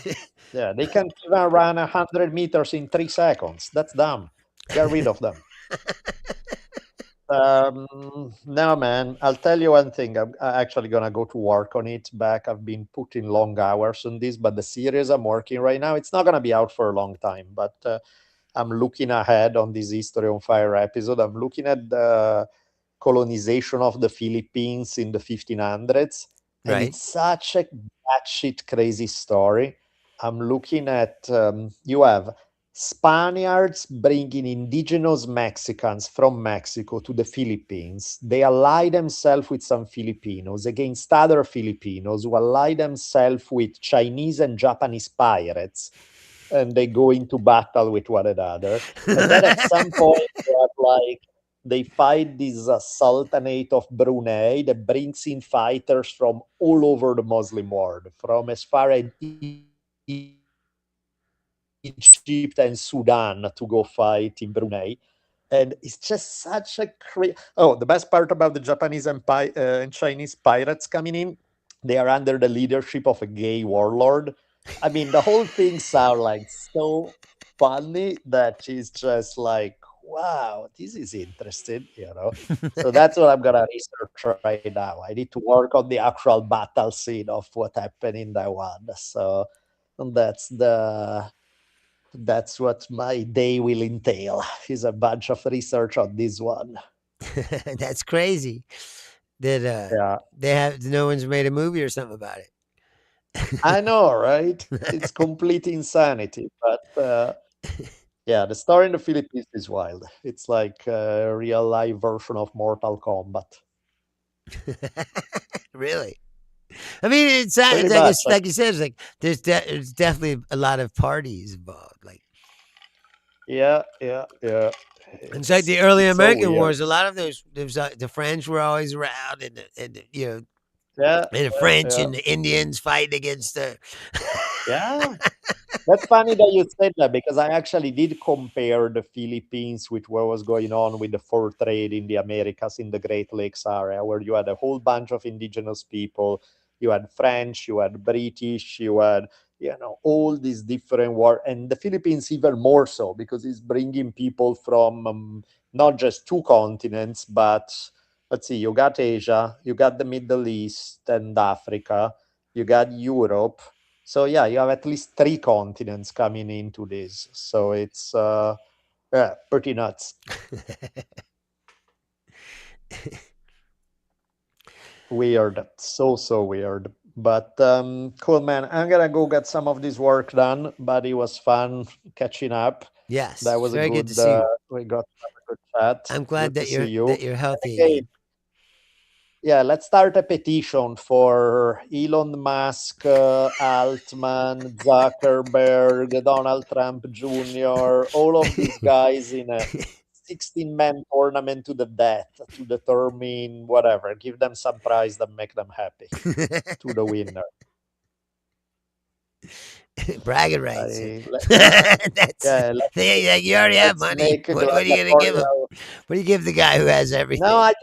yeah, they can even run 100 meters in 3 seconds. That's dumb. Get rid of them. No, man. I'll tell you one thing. I'm actually gonna go to work on it back. I've been putting long hours on this, but the series I'm working right now, it's not gonna be out for a long time. But I'm looking ahead on this History on Fire episode. I'm looking at the colonization of the Philippines in the 1500s, and Right. it's such a batshit crazy story. I'm looking at you have Spaniards bringing indigenous Mexicans from Mexico to the Philippines. They ally themselves with some Filipinos against other Filipinos who ally themselves with Chinese and Japanese pirates, and they go into battle with one another. And then at some point, they have like they fight this Sultanate of Brunei that brings in fighters from all over the Muslim world, from as far as Egypt and Sudan to go fight in Brunei. And it's just such a oh, the best part about the Japanese and Chinese pirates coming in, they are under the leadership of a gay warlord. I mean, the whole thing sounds like so funny that she's just like, wow, this is interesting. So that's what I'm gonna research right now. I need to work on the actual battle scene of what happened in that one. So that's the that's what my day will entail, is a bunch of research on this one. That's crazy. That Yeah, they have no one's made a movie or something about I know, right? It's it. complete insanity. But yeah, the story in the Philippines is wild. It's like a real life version of Mortal Kombat. Really? I mean, Pretty it's like much. like you said, it's like there's definitely a lot of parties involved. Like Yeah, yeah, yeah. it's like It's the early it's so American weird. wars. A lot of those the French were always around, Yeah, and the yeah, French yeah. and the Indians fighting against the. Yeah. That's funny that you said that, because I actually did compare the Philippines with what was going on with the fur trade in the Americas, in the Great Lakes area, where you had a whole bunch of indigenous people. You had French, you had British, you had, all these different war, and the Philippines even more so, because it's bringing people from not just two continents, but let's see, you got Asia, you got the Middle East and Africa, you got Europe. So yeah, you have at least three continents coming into this. So it's yeah, pretty nuts. Weird. So weird. But cool, man. I'm gonna go get some of this work done, but it was fun catching up. Yes, That it's was a very good to good see you. we got to have a good chat. I'm glad Good to that see that you. you're And healthy again, again. yeah, let's start a petition for Elon Musk, Altman, Zuckerberg, Donald Trump Jr., all of these guys in a 16-man tournament to the death to determine whatever. Give them some prize that make them happy to the winner. Bragging rights. I, That's yeah, yeah, you already have let's money. make a What are you gonna give him? gladiatorial. What do you give the guy who has No, everything? I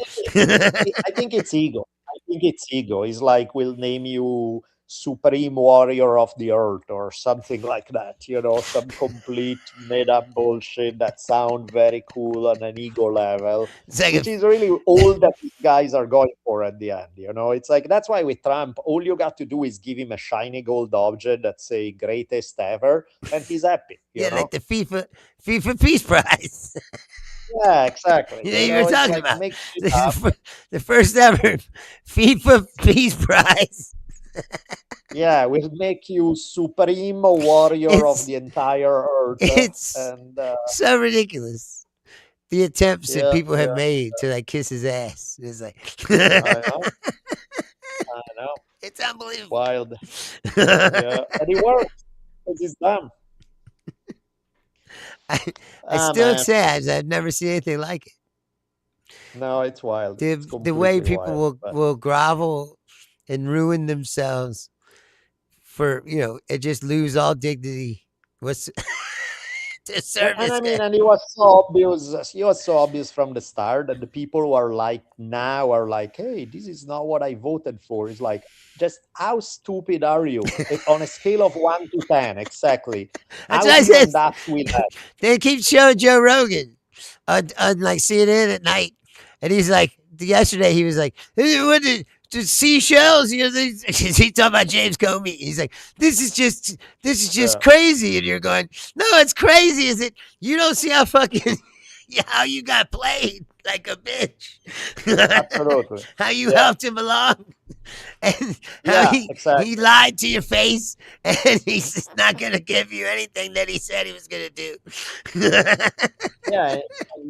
think it's ego. I think it's ego. It's like, we'll name you Supreme Warrior of the Earth or something like that. Some complete made up bullshit that sound very cool on an ego level, It's like which is really all that these guys are going for at the end. It's like, that's why with Trump, all you got to do is give him a shiny gold object that say greatest ever, and he's happy. yeah, like the FIFA Peace Prize. Yeah, exactly. You were It's talking like, about make shit up. the first ever FIFA Peace Prize. Yeah, will make you supreme warrior of It's the entire earth. it's And so ridiculous. The attempts that yeah, people have yeah, made to like kiss his ass. It's like I know, I know, it's unbelievable. wild. Yeah, and it works because it's dumb. I still Man, sad. I've never seen anything like it. no, it's wild. It's The way completely people wild. But will grovel and ruin themselves for and just lose all dignity. What's to serve and this I mean, guy? and it was so obvious. It was so obvious from the start that the people who are like now are like, "Hey, this is not what I voted for." It's like, just how stupid are you? On a scale of 1 to 10, exactly. That's How what I do you said. end up with that? They keep showing Joe Rogan on like CNN at night, and he's like, yesterday he was like, "Hey, what the seashells?" He talking about James Comey. He's like, this is just Yeah, crazy," and you're going, "No, it's crazy. Is it? You don't see how fucking how you got played like a bitch, absolutely. how you Yeah, helped him along." And how yeah, he exactly. lied to your face, and he's just not gonna give you anything that he said he was gonna do. Yeah, and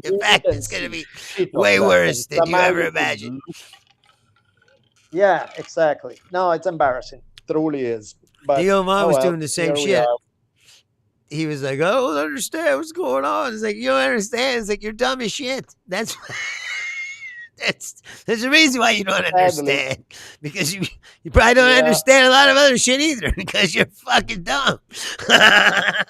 In you fact, didn't it's gonna see be shit of way that, and worse than you somehow ever you could imagined. yeah, exactly. No, it's embarrassing. Truly is. But Theo Von oh was doing well, the same here we shit. are. He was like, "I don't understand what's going on." It's like, you don't understand. It's like, you're dumb as shit. That's there's a reason why you don't Sadly, understand, because you probably don't yeah. understand a lot of other shit either, because you're fucking dumb. I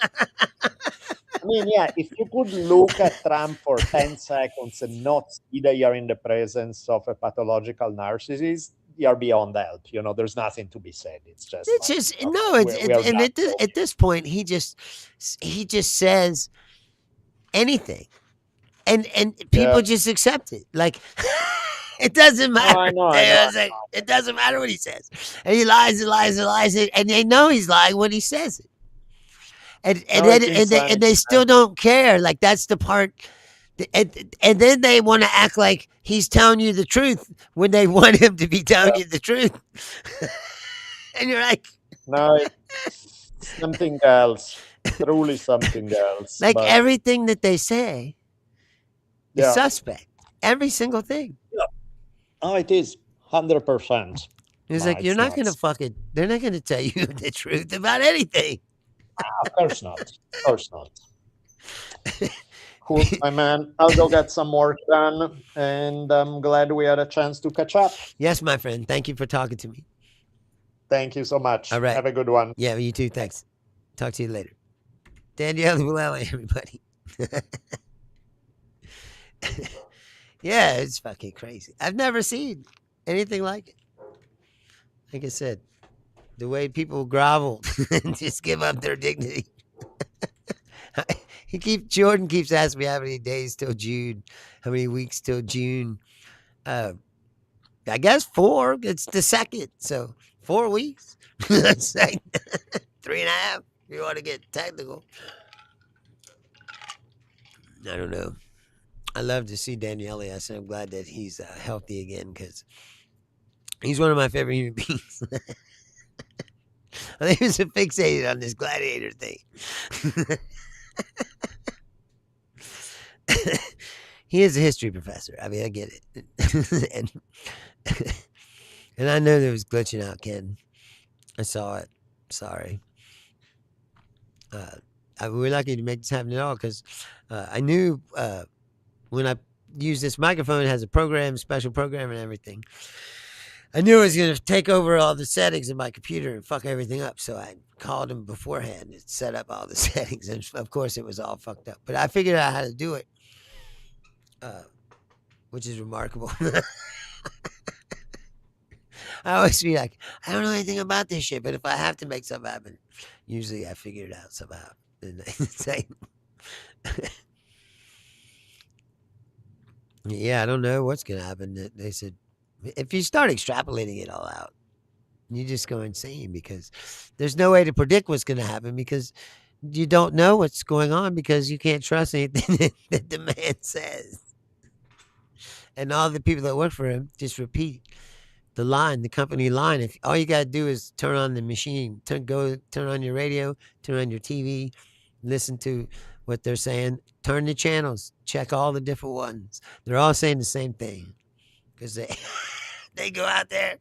mean, yeah, if you could look at Trump for 10 seconds and not see that you're in the presence of a pathological narcissist, you're beyond help. There's nothing to be said. It's just It's like, just okay, no. we are And done at talking. this point, he just says anything, and Yeah. people just accept it. Like it doesn't No, matter. I know, I know. It's like, it doesn't matter what he says, and he lies and lies and lies, and they know he's lying when he says it, No, it's and insanity, they man. still don't care. Like, that's the part. And then they want to act like he's telling you the truth when they want him to be telling Yeah. you the truth, and you're No, it's something else. Truly something else. like But everything that they say is yeah. suspect. Every single thing. Yeah. Oh, it is 100%. It's No, like, you're it's not gonna nuts. fucking. They're not gonna tell you the truth about anything. Of course not. Of course not. Cool, my man. I'll go get some work done, and I'm glad we had a chance to catch up. Yes, my friend. Thank you for talking to me. Thank you so All much. right. Have a good one. Yeah, you too. Thanks. Talk to you later. Daniele Bolelli, everybody. Yeah, it's fucking crazy. I've never seen anything like it. Like I said, the way people grovel and just give up their dignity. Jordan keeps asking me how many days till June, how many weeks till June. Uh, I guess 4. It's the second, so 4 weeks. It's like 3.5. If you want to get technical. I don't know. I love to see Daniele. I said I'm glad that he's healthy again, because he's one of my favorite human beings. I think he was fixated on this gladiator thing. He is a history professor. I mean, I get it. And I know there was glitching out, Ken. I saw it. Sorry. We're lucky to make this happen at all, because I knew when I use this microphone, it has a program, special program, and everything. I knew it was going to take over all the settings in my computer and fuck everything up. So I called him beforehand and set up all the settings. And of course, it was all fucked up. But I figured out how to do it, uh, which is remarkable. I always be like, I don't know anything about this shit, but if I have to make something happen, usually I figure it out somehow. And it's like, yeah, I don't know what's going to happen. They said, if you start extrapolating it all out, you just go insane, because there's no way to predict what's going to happen, because you don't know what's going on, because you can't trust anything that the man says. And all the people that work for him just repeat the line, the company line. If all you got to do is turn on the machine, turn on your radio, turn on your TV, listen to what they're saying, turn the channels, check all the different ones. They're all saying the same thing, because They go out there.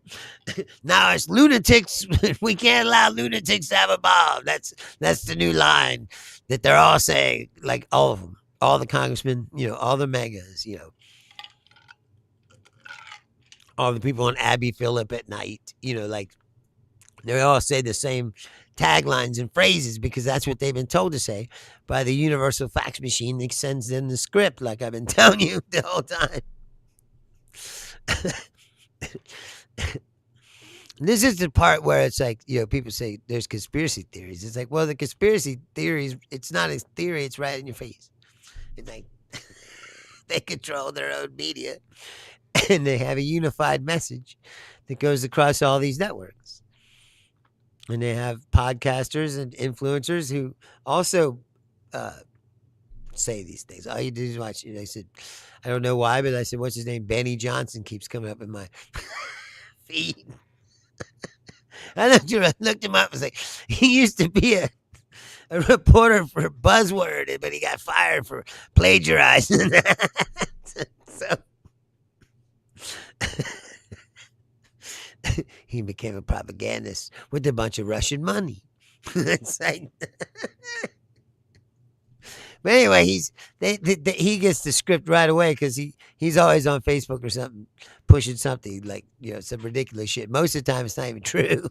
Now it's lunatics. We can't allow lunatics to have a bomb. That's the new line that they're all saying. Like all of them, all the congressmen, all the megas, all the people on Abbey Phillip at night. Like they all say the same taglines and phrases because that's what they've been told to say by the universal fax machine that sends them the script, like I've been telling you the whole time. This is the part where it's like, people say there's conspiracy theories. It's like, well, the conspiracy theories, it's not a theory, it's right in your face. It's like they control their own media and they have a unified message that goes across all these networks. And they have podcasters and influencers who also say these things. All you do is watch. I said, I don't know why, but I said, what's his name? Benny Johnson keeps coming up in my feed. I looked him up and was like, he used to be a reporter for Buzzword, but he got fired for plagiarizing. So he became a propagandist with a bunch of Russian money. It's like, but anyway, he gets the script right away because he's always on Facebook or something, pushing something like some ridiculous shit. Most of the time, it's not even true.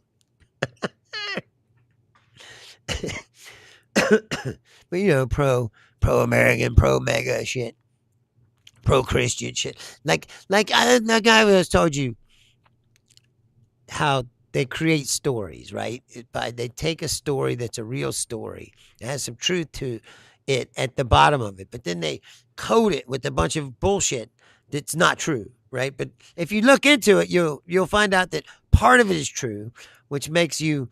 But pro American, pro mega shit, pro Christian shit. Like that guy was told you how they create stories, right? They take a story that's a real story, it has some truth to it at the bottom of it, but then they code it with a bunch of bullshit that's not true, right? But if you look into it, you'll find out that part of it is true, which makes you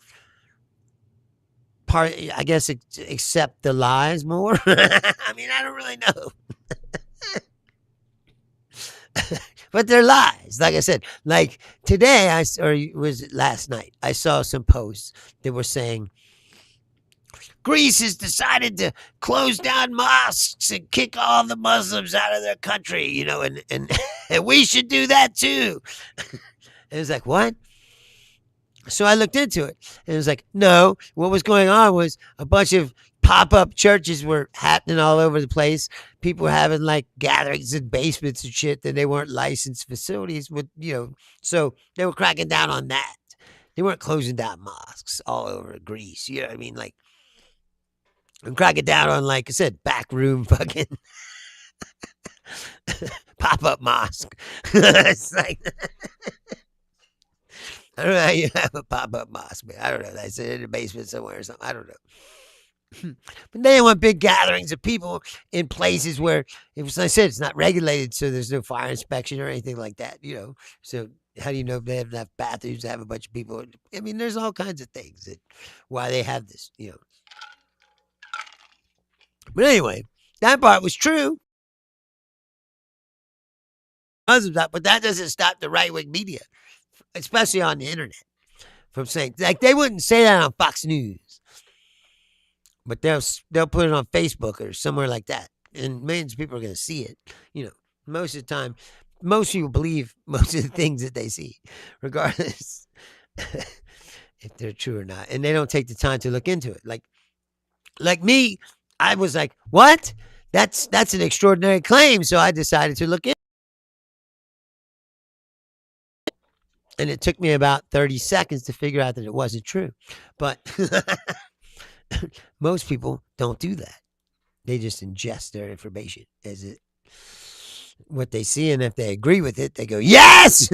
I guess, accept the lies more. I mean, I don't really know. But they're lies. Like I said, like today, or was it last night? I saw some posts that were saying Greece has decided to close down mosques and kick all the Muslims out of their country, and and we should do that too. And it was like, what? So I looked into it, and it was like, no, what was going on was a bunch of pop-up churches were happening all over the place. People were having like gatherings in basements and shit that they weren't licensed facilities with, so they were cracking down on that. They weren't closing down mosques all over Greece. You know what I mean? Like, and cracking down on, like I said, backroom fucking pop-up mosque. It's like, I don't know how you have a pop-up mosque, man. I don't know. I said in the basement somewhere or something. I don't know. But they want big gatherings of people in places where, as I said, it's not regulated, so there's no fire inspection or anything like that, So how do you know if they have enough bathrooms to have a bunch of people? I mean, there's all kinds of things why they have this, But anyway, that part was true. But that doesn't stop the right-wing media, especially on the internet, from saying, like, they wouldn't say that on Fox News, but they'll put it on Facebook or somewhere like that, and millions of people are going to see it. Most of the time, most people believe most of the things that they see, regardless if they're true or not, and they don't take the time to look into it. Like me, I was like, what? That's an extraordinary claim, so I decided to look into it. And it took me about 30 seconds to figure out that it wasn't true. But most people don't do that. They just ingest their information as what they see, and if they agree with it, they go, yes!